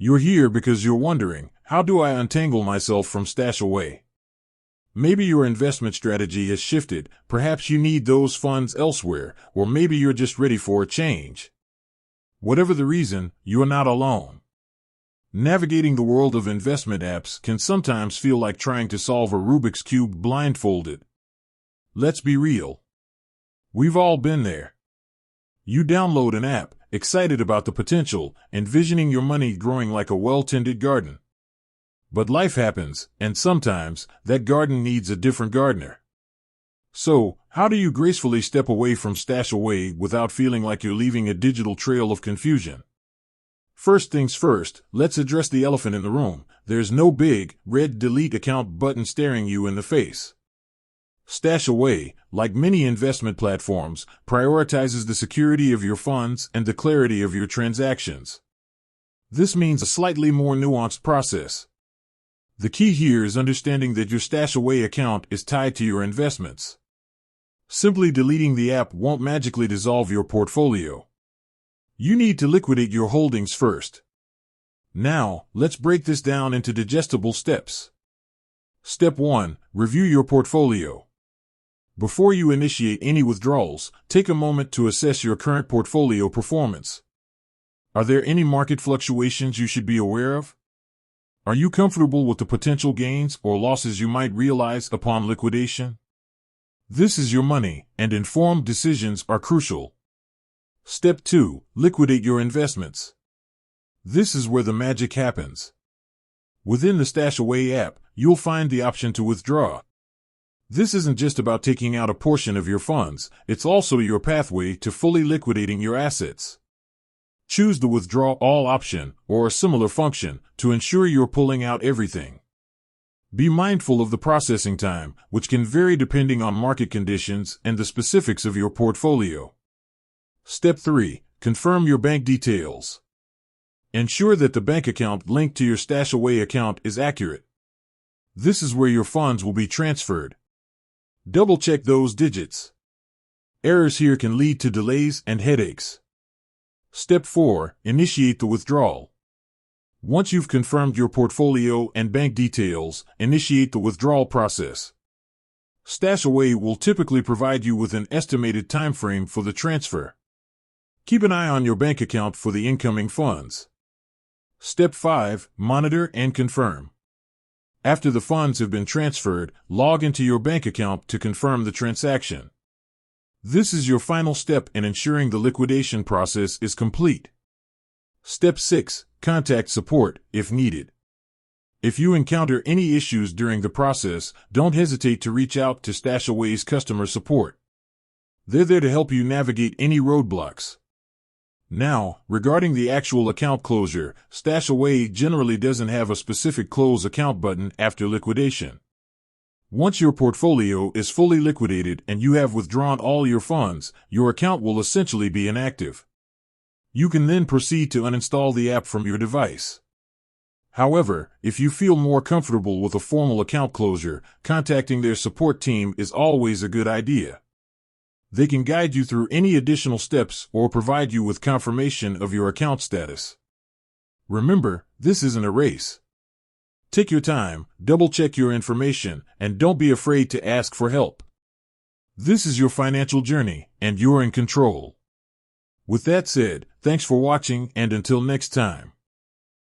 You're here because you're wondering, how do I untangle myself from StashAway? Maybe your investment strategy has shifted, perhaps you need those funds elsewhere, or maybe you're just ready for a change. Whatever the reason, you are not alone. Navigating the world of investment apps can sometimes feel like trying to solve a Rubik's Cube blindfolded. Let's be real. We've all been there. You download an app, excited about the potential, envisioning your money growing like a well-tended garden. But life happens, and sometimes, that garden needs a different gardener. So, how do you gracefully step away from StashAway without feeling like you're leaving a digital trail of confusion? First things first, let's address the elephant in the room. There's no big, red delete account button staring you in the face. StashAway, like many investment platforms, prioritizes the security of your funds and the clarity of your transactions. This means a slightly more nuanced process. The key here is understanding that your StashAway account is tied to your investments. Simply deleting the app won't magically dissolve your portfolio. You need to liquidate your holdings first. Now, let's break this down into digestible steps. Step 1. Review your portfolio. Before you initiate any withdrawals, take a moment to assess your current portfolio performance. Are there any market fluctuations you should be aware of? Are you comfortable with the potential gains or losses you might realize upon liquidation? This is your money, and informed decisions are crucial. Step 2. Liquidate your investments. This is where the magic happens. Within the StashAway app, you'll find the option to withdraw. This isn't just about taking out a portion of your funds, it's also your pathway to fully liquidating your assets. Choose the Withdraw All option, or a similar function, to ensure you're pulling out everything. Be mindful of the processing time, which can vary depending on market conditions and the specifics of your portfolio. Step 3. Confirm your bank details. Ensure that the bank account linked to your StashAway account is accurate. This is where your funds will be transferred. Double-check those digits. Errors here can lead to delays and headaches. Step 4. Initiate the withdrawal. Once you've confirmed your portfolio and bank details, initiate the withdrawal process. StashAway will typically provide you with an estimated time frame for the transfer. Keep an eye on your bank account for the incoming funds. Step 5. Monitor and confirm. After the funds have been transferred, log into your bank account to confirm the transaction. This is your final step in ensuring the liquidation process is complete. Step 6. Contact support, if needed. If you encounter any issues during the process, don't hesitate to reach out to StashAway's customer support. They're there to help you navigate any roadblocks. Now, regarding the actual account closure, StashAway generally doesn't have a specific close account button after liquidation. Once your portfolio is fully liquidated and you have withdrawn all your funds, your account will essentially be inactive. You can then proceed to uninstall the app from your device. However, if you feel more comfortable with a formal account closure, contacting their support team is always a good idea. They can guide you through any additional steps or provide you with confirmation of your account status. Remember, this isn't a race. Take your time, double-check your information, and don't be afraid to ask for help. This is your financial journey, and you're in control. With that said, thanks for watching, and until next time.